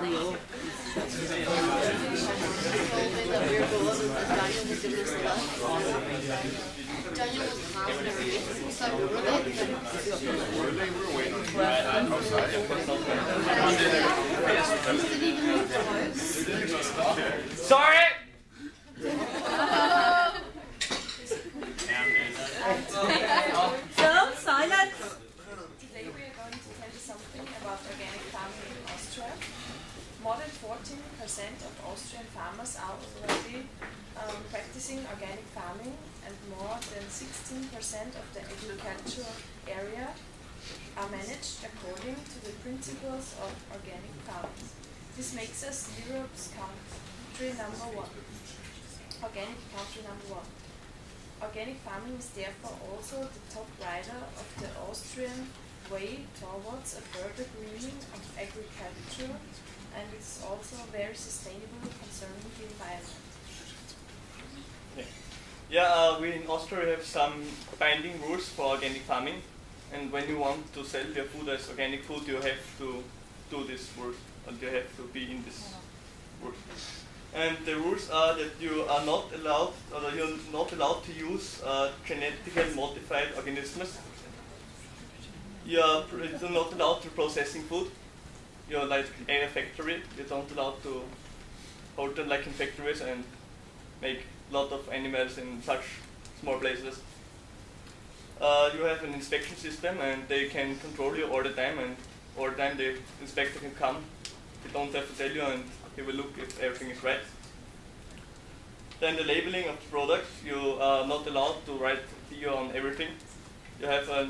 Leo. Sorry! So, silence. Today we are going to tell you something about organic farming in Austria. More than 14% of Austrian farmers are already practicing organic farming, and more than 16% of the agricultural area are managed according to the principles of organic farming. This makes us Europe's country number one. Organic country number one. Organic farming is therefore also the top rider of the Austrian way towards a further greening of agriculture, and it's also very sustainable concerning the environment. We in Austria have some binding rules for organic farming, and when you want to sell your food as organic food, you have to do this rules, and you have to be in this rules. And the rules are that you are not allowed, or you're not allowed to use genetically modified organisms. You're not allowed to processing food. You're like in a factory. You don't allow to hold them like in factories and make a lot of animals in such small places. You have an inspection system, and they can control you all the time, and all the time the inspector can come. They don't have to tell you, and he will look if everything is right. Then the labeling of the products, you are not allowed to write bio on everything. You have a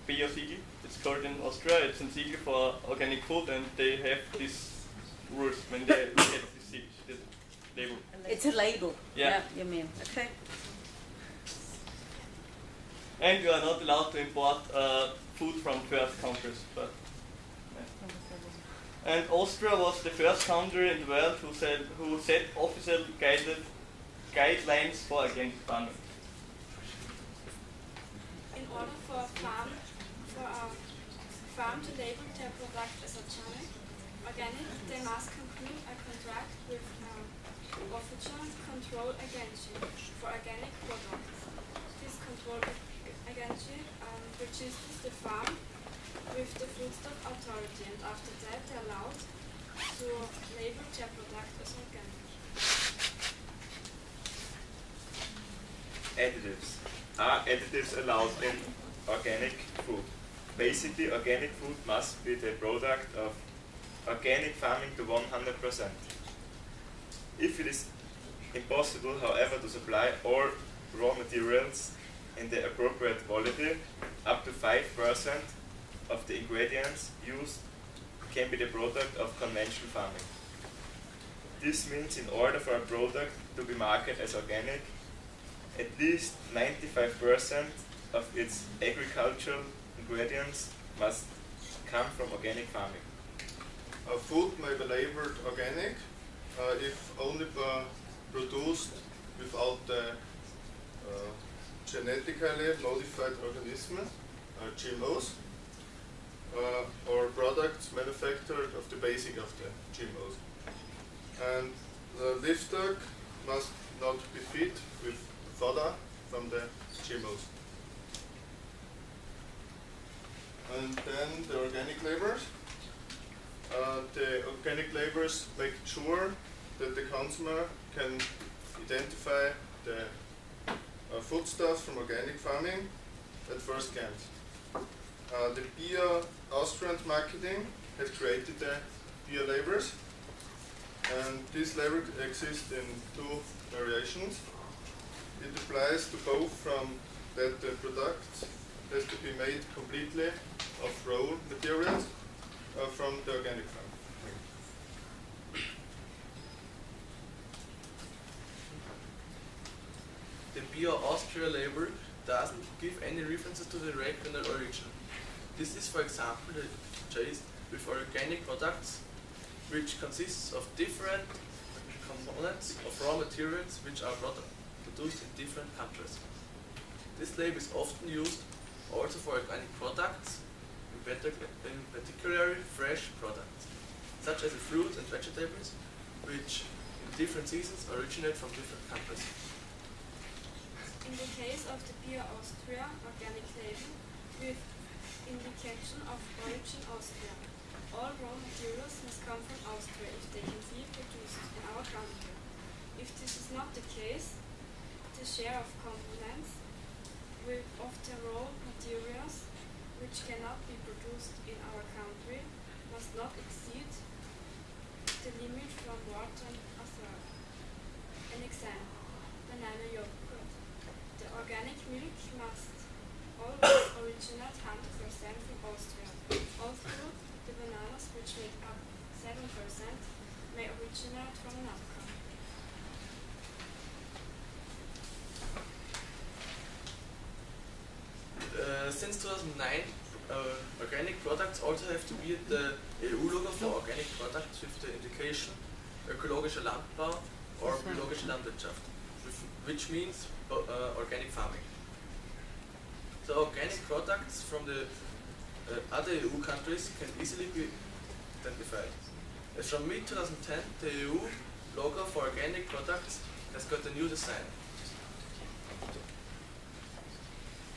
bio siegel. It's called in Austria. It's a siegel for organic food, and they have these rules when they get this siegel, this label. It's a label. Yeah. You mean. Okay. And you are not allowed to import food from first countries. But, And Austria was the first country in the world who set official guidelines for organic farming. In order for a farm to label their product as organic, they must conclude a contract with official control agency for organic products. This control agency registers the farm with the Foodstuff Authority, and after that they are allowed to label their product as organic. Additives. Are additives allowed in organic food? Basically, organic food must be the product of organic farming to 100%. If it is impossible, however, to supply all raw materials in the appropriate quality, up to 5% of the ingredients used can be the product of conventional farming. This means in order for a product to be marketed as organic, at least 95% of its agricultural ingredients must come from organic farming. Food may be labeled organic if only produced without the genetically modified organisms, GMOs, or products manufactured of the basic of the GMOs. And the livestock must not be fed with fodder from the GMOs. And then the organic labels. The organic labels make sure that the consumer can identify the foodstuffs from organic farming at first glance. The Bio Austrian marketing has created the Bio labels, and this label exists in two variations. It applies to both from that the product has to be made completely of raw materials from the organic farm. The Bio Austria label doesn't give any references to the regional origin. This is, for example, the case with organic products, which consists of different components of raw materials which are produced in different countries. This label is often used also for organic products, in particular fresh products. such as fruits and vegetables, which in different seasons originate from different countries. In the case of the beer Austria organic label with indication of origin Austria, all raw materials must come from Austria if they can be produced in our country. If this is not the case, the share of components of the raw materials which cannot be produced in our country must not exceed the limit from more than a third. An example, banana yogurt. The organic milk must always originate 100% from Austria, although the bananas which make up 7% may originate from another country. Since 2009, organic products also have to be the EU logo for organic products with the indication ökologischer Landbau or biologische Landwirtschaft, which means organic farming. The organic products from the other EU countries can easily be identified. From mid-2010, the EU logo for organic products has got a new design.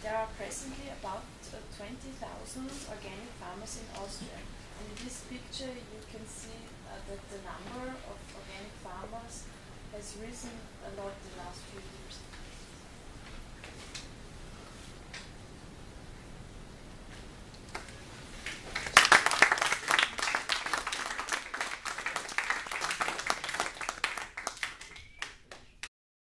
There are presently about 20,000 organic farmers in Austria. And in this picture you can see that the number of organic farmers has risen a lot in the last few years.